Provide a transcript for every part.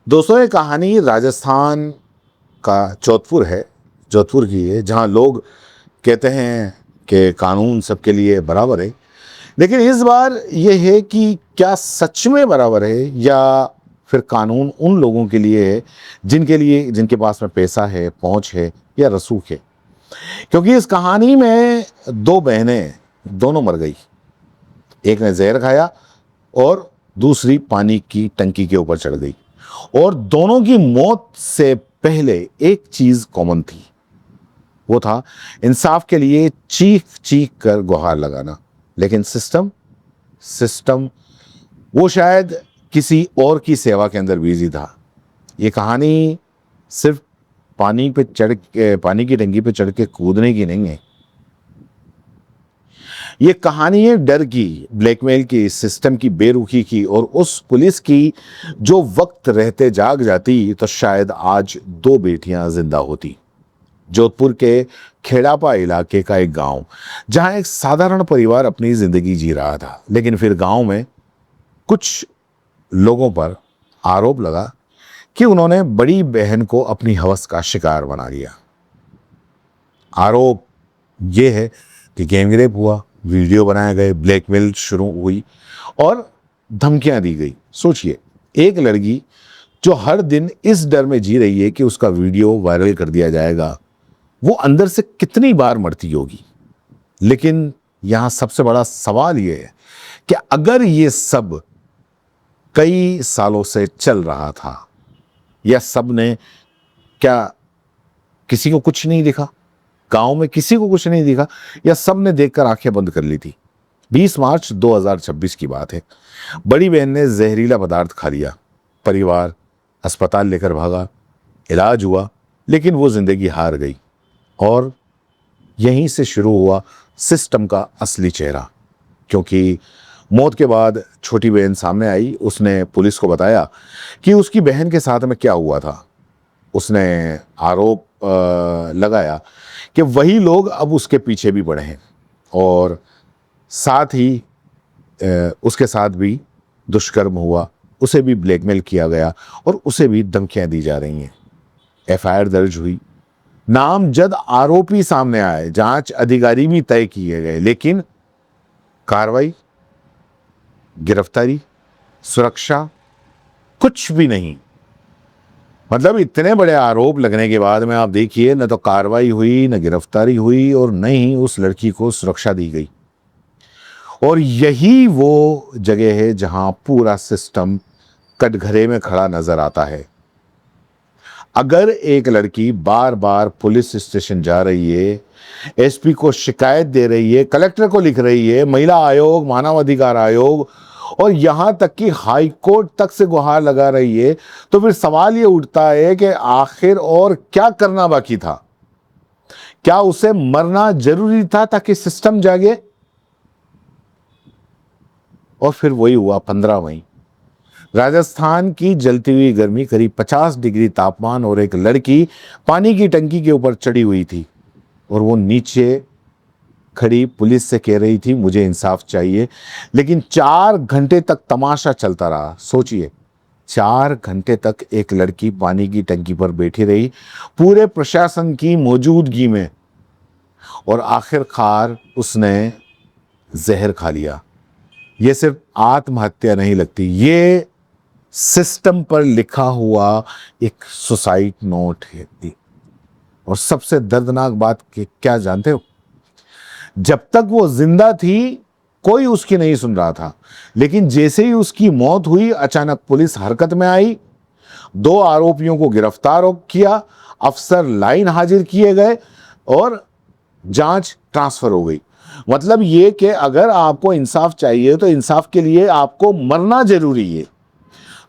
दोस्तों, ये कहानी राजस्थान का जोधपुर है, जोधपुर की है, जहाँ लोग कहते हैं कि कानून सबके लिए बराबर है। लेकिन इस बार ये है कि क्या सच में बराबर है या फिर कानून उन लोगों के लिए है जिनके पास में पैसा है, पहुंच है या रसूख है। क्योंकि इस कहानी में दो बहनें दोनों मर गई। एक ने जहर खाया और दूसरी पानी की टंकी के ऊपर चढ़ गई। और दोनों की मौत से पहले एक चीज कॉमन थी, वो था इंसाफ के लिए चीख चीख कर गुहार लगाना। लेकिन सिस्टम सिस्टम वो शायद किसी और की सेवा के अंदर बिजी था। ये कहानी सिर्फ पानी की टंकी पे चढ़ के कूदने की नहीं है। ये कहानी है डर की, ब्लैकमेल की, सिस्टम की बेरुखी की, और उस पुलिस की जो वक्त रहते जाग जाती तो शायद आज दो बेटियां जिंदा होती। जोधपुर के खेड़ापा इलाके का एक गांव, जहां एक साधारण परिवार अपनी जिंदगी जी रहा था। लेकिन फिर गांव में कुछ लोगों पर आरोप लगा कि उन्होंने बड़ी बहन को अपनी हवस का शिकार बना लिया। आरोप ये है कि गैंगरेप हुआ, वीडियो बनाए गए, ब्लैकमेल शुरू हुई और धमकियां दी गई। सोचिए, एक लड़की जो हर दिन इस डर में जी रही है कि उसका वीडियो वायरल कर दिया जाएगा, वो अंदर से कितनी बार मरती होगी। लेकिन यहां सबसे बड़ा सवाल यह है कि अगर ये सब कई सालों से चल रहा था, या सब ने, क्या किसी को कुछ नहीं दिखा? गांव में किसी को कुछ नहीं दिखा, या सब ने देखकर आंखें बंद कर ली थी? 20 मार्च 2026 की बात है। बड़ी बहन ने जहरीला पदार्थ खा लिया। परिवार अस्पताल लेकर भागा, इलाज हुआ, लेकिन वो जिंदगी हार गई। और यहीं से शुरू हुआ सिस्टम का असली चेहरा। क्योंकि मौत के बाद छोटी बहन सामने आई। उसने पुलिस को बताया कि उसकी बहन के साथ में क्या हुआ था। उसने आरोप लगाया कि वही लोग अब उसके पीछे भी पड़े हैं, और साथ ही उसके साथ भी दुष्कर्म हुआ, उसे भी ब्लैकमेल किया गया और उसे भी धमकियां दी जा रही हैं। एफआईआर दर्ज हुई, नामजद आरोपी सामने आए, जांच अधिकारी भी तय किए गए, लेकिन कार्रवाई, गिरफ्तारी, सुरक्षा कुछ भी नहीं। मतलब इतने बड़े आरोप लगने के बाद में आप देखिए, न तो कार्रवाई हुई, न गिरफ्तारी हुई, और न ही उस लड़की को सुरक्षा दी गई। और यही वो जगह है जहां पूरा सिस्टम कटघरे में खड़ा नजर आता है। अगर एक लड़की बार बार पुलिस स्टेशन जा रही है, एसपी को शिकायत दे रही है, कलेक्टर को लिख रही है, महिला आयोग, मानव अधिकार आयोग और यहां तक कि हाई कोर्ट तक से गुहार लगा रही है, तो फिर सवाल ये उठता है कि आखिर और क्या करना बाकी था? क्या उसे मरना जरूरी था ताकि सिस्टम जागे? और फिर वही हुआ 15 मई। राजस्थान की जलती हुई गर्मी, करीब 50 डिग्री तापमान, और एक लड़की पानी की टंकी के ऊपर चढ़ी हुई थी और वो नीचे खड़ी पुलिस से कह रही थी मुझे इंसाफ चाहिए। लेकिन 4 घंटे तक तमाशा चलता रहा। सोचिए, 4 घंटे तक एक लड़की पानी की टंकी पर बैठी रही, पूरे प्रशासन की मौजूदगी में, और आखिरकार उसने जहर खा लिया। ये सिर्फ आत्महत्या नहीं लगती, ये सिस्टम पर लिखा हुआ एक सुसाइड नोट है। और सबसे दर्दनाक बात क्या जानते हो? जब तक वो जिंदा थी कोई उसकी नहीं सुन रहा था, लेकिन जैसे ही उसकी मौत हुई, अचानक पुलिस हरकत में आई, 2 आरोपियों को गिरफ्तार किया, अफसर लाइन हाजिर किए गए और जांच ट्रांसफर हो गई। मतलब ये कि अगर आपको इंसाफ चाहिए तो इंसाफ के लिए आपको मरना जरूरी है।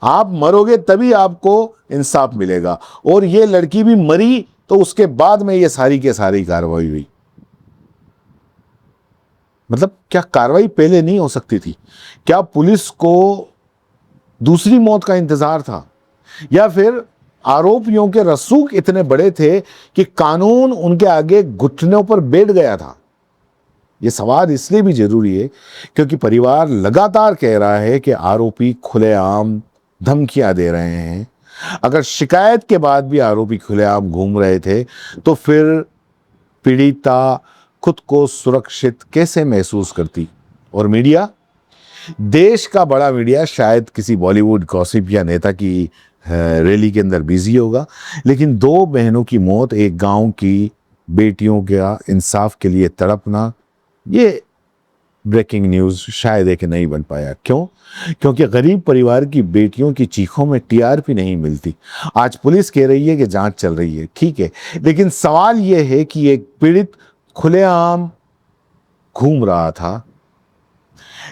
आप मरोगे तभी आपको इंसाफ मिलेगा। और ये लड़की भी मरी तो उसके बाद में ये सारी के सारी कार्रवाई हुई। मतलब क्या कार्रवाई पहले नहीं हो सकती थी? क्या पुलिस को दूसरी मौत का इंतजार था? या फिर आरोपियों के रसूख इतने बड़े थे कि कानून उनके आगे घुटनों पर बैठ गया था? यह सवाल इसलिए भी जरूरी है क्योंकि परिवार लगातार कह रहा है कि आरोपी खुलेआम धमकियां दे रहे हैं, अगर शिकायत के बाद भी आरोपी खुलेआम घूम रहे थे तो फिर पीड़िता खुद को सुरक्षित कैसे महसूस करती? और मीडिया, देश का बड़ा मीडिया शायद किसी बॉलीवुड गॉसिप या नेता की रैली के अंदर बिजी होगा, लेकिन दो बहनों की मौत, एक गांव की बेटियों का इंसाफ के लिए तड़पना, ये ब्रेकिंग न्यूज शायद एक नहीं बन पाया। क्यों? क्योंकि गरीब परिवार की बेटियों की चीखों में टीआरपी नहीं मिलती। आज पुलिस कह रही है कि जांच चल रही है, ठीक है, लेकिन सवाल यह है कि एक पीड़ित खुलेआम घूम रहा था,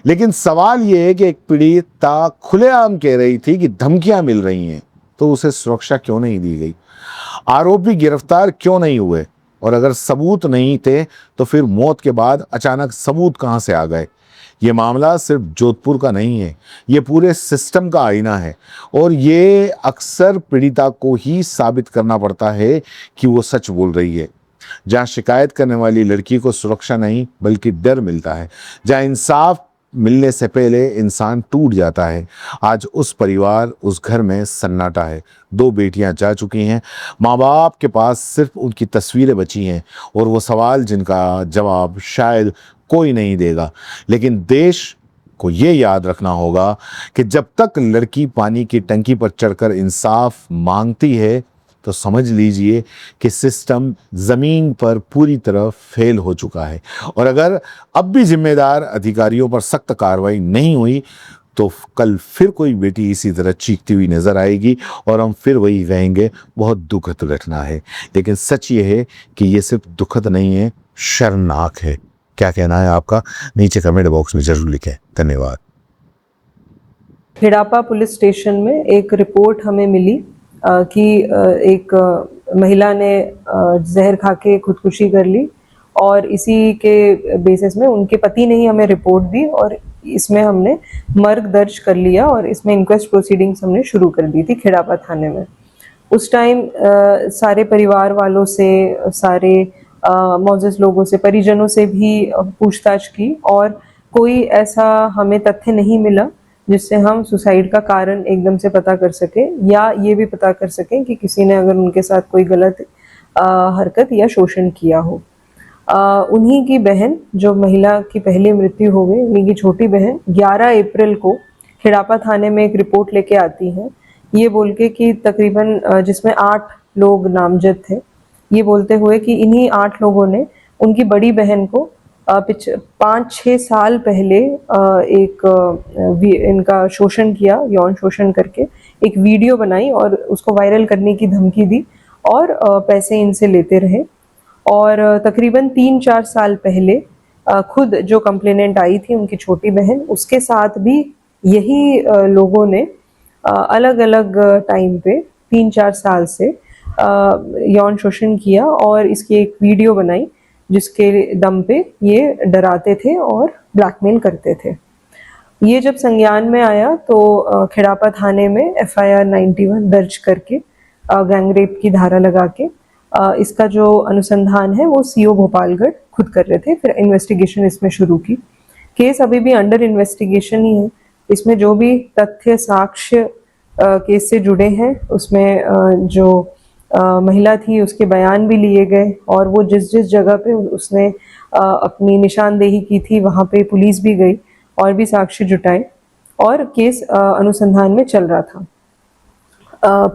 लेकिन सवाल यह है कि एक पीड़िता खुलेआम कह रही थी कि धमकियां मिल रही हैं, तो उसे सुरक्षा क्यों नहीं दी गई? आरोपी गिरफ्तार क्यों नहीं हुए? और अगर सबूत नहीं थे तो फिर मौत के बाद अचानक सबूत कहां से आ गए? ये मामला सिर्फ जोधपुर का नहीं है, ये पूरे सिस्टम का आईना है, और ये अक्सर पीड़िता को ही साबित करना पड़ता है कि वो सच बोल रही है। जहां शिकायत करने वाली लड़की को सुरक्षा नहीं बल्कि डर मिलता है, जहां इंसाफ मिलने से पहले इंसान टूट जाता है, आज उस परिवार, उस घर में सन्नाटा है। दो बेटियां जा चुकी हैं, माँ बाप के पास सिर्फ उनकी तस्वीरें बची हैं और वो सवाल जिनका जवाब शायद कोई नहीं देगा। लेकिन देश को ये याद रखना होगा कि जब तक लड़की पानी की टंकी पर चढ़कर इंसाफ मांगती है तो समझ लीजिए कि सिस्टम जमीन पर पूरी तरह फेल हो चुका है। और अगर अब भी जिम्मेदार अधिकारियों पर सख्त कार्रवाई नहीं हुई तो कल फिर कोई बेटी इसी तरह चीखती हुई नजर आएगी और हम फिर वही कहेंगे बहुत दुखद घटना है। लेकिन सच ये है कि ये सिर्फ दुखद नहीं है, शर्मनाक है। क्या कहना है आपका? नीचे कमेंट बॉक्स में जरूर लिखें। धन्यवाद। खेड़ापा पुलिस स्टेशन में एक रिपोर्ट हमें मिली कि एक महिला ने जहर खा के खुदकुशी कर ली, और इसी के बेसिस में उनके पति ने ही हमें रिपोर्ट दी और इसमें हमने मर्ग दर्ज कर लिया और इसमें इंक्वेस्ट प्रोसीडिंग्स हमने शुरू कर दी थी खेड़ापा थाने में। उस टाइम सारे परिवार वालों से, सारे मौजूद लोगों से, परिजनों से भी पूछताछ की और कोई ऐसा हमें तथ्य नहीं मिला जिससे हम सुसाइड का कारण एकदम से पता कर सके या ये भी पता कर सकें कि किसी ने अगर उनके साथ कोई गलत हरकत या शोषण किया हो। उन्हीं की बहन, जो महिला की पहली मृत्यु हो गई, उन्हीं की छोटी बहन 11 अप्रैल को खेड़ापा थाने में एक रिपोर्ट लेके आती है, ये बोल के कि तकरीबन जिसमें 8 लोग नामजद थे, ये बोलते हुए कि इन्हीं 8 लोगों ने उनकी बड़ी बहन को 5-6 साल पहले इनका शोषण किया, यौन शोषण करके एक वीडियो बनाई और उसको वायरल करने की धमकी दी और पैसे इनसे लेते रहे। और तकरीबन 3-4 साल पहले खुद जो कंप्लेनेंट आई थी, उनकी छोटी बहन, उसके साथ भी यही लोगों ने अलग अलग टाइम पे 3-4 साल से यौन शोषण किया और इसकी एक वीडियो बनाई जिसके दम पे ये डराते थे और ब्लैकमेल करते थे। ये जब संज्ञान में आया तो खेड़ापा थाने में FIR 91 दर्ज करके गैंग रेप की धारा लगा के इसका जो अनुसंधान है वो CO भोपालगढ़ खुद कर रहे थे। फिर इन्वेस्टिगेशन इसमें शुरू की। केस अभी भी अंडर इन्वेस्टिगेशन ही है। इसमें जो भी तथ्य साक्ष्य केस से जुड़े हैं उसमें जो महिला थी उसके बयान भी लिए गए और वो जिस जिस जगह पे उसने अपनी निशानदेही की थी वहाँ पे पुलिस भी गई और भी साक्ष्य जुटाए और केस अनुसंधान में चल रहा था।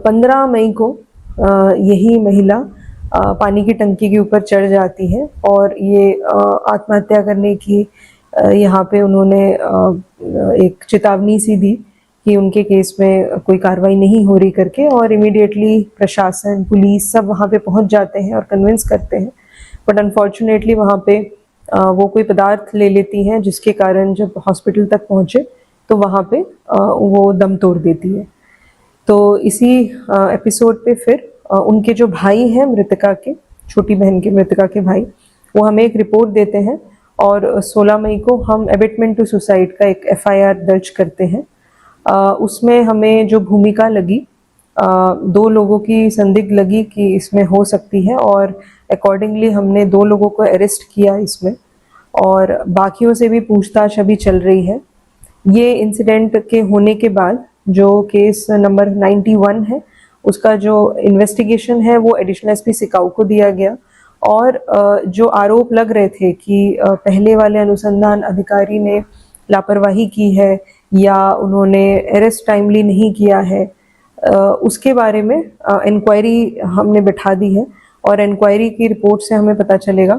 15 मई को यही महिला पानी की टंकी के ऊपर चढ़ जाती है और ये आत्महत्या करने की यहाँ पे उन्होंने एक चेतावनी सी दी कि उनके केस में कोई कार्रवाई नहीं हो रही करके, और इमीडिएटली प्रशासन, पुलिस सब वहाँ पे पहुँच जाते हैं और कन्विंस करते हैं। बट अनफॉर्चुनेटली वहाँ पे वो कोई पदार्थ ले लेती हैं जिसके कारण जब हॉस्पिटल तक पहुँचे तो वहाँ पे वो दम तोड़ देती है। तो इसी एपिसोड पे फिर उनके जो भाई हैं मृतका के, छोटी बहन के मृतका के भाई, वो हमें एक रिपोर्ट देते हैं और 16 मई को हम एबेटमेंट टू सुसाइड का एक FIR दर्ज करते हैं। उसमें हमें जो भूमिका लगी, 2 लोगों की संदिग्ध लगी कि इसमें हो सकती है और अकॉर्डिंगली हमने 2 लोगों को अरेस्ट किया इसमें और बाकियों से भी पूछताछ अभी चल रही है। ये इंसिडेंट के होने के बाद जो केस नंबर 91 है उसका जो इन्वेस्टिगेशन है वो एडिशनल एसपी सिकाऊ को दिया गया। और जो आरोप लग रहे थे कि पहले वाले अनुसंधान अधिकारी ने लापरवाही की है या उन्होंने अरेस्ट टाइमली नहीं किया है, उसके बारे में इंक्वायरी हमने बिठा दी है। और इंक्वायरी की रिपोर्ट से हमें पता चलेगा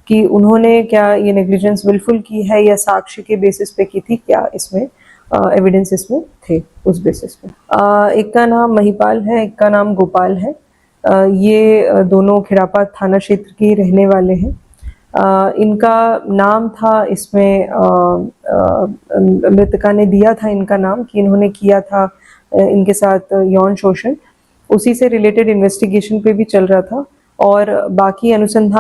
कि उन्होंने क्या ये नेग्लिजेंस विलफुल की है या साक्ष्य के बेसिस पे की थी, क्या इसमें एविडेंस इसमें थे उस बेसिस पे। एक का नाम महिपाल है, एक का नाम गोपाल है। ये दोनों खिड़ापा थाना क्षेत्र के रहने वाले हैं। इनका नाम था इसमें मृतका ने दिया था इनका नाम कि इन्होंने किया था इनके साथ यौन शोषण। उसी से रिलेटेड इन्वेस्टिगेशन पे भी चल रहा था और बाकी अनुसंधान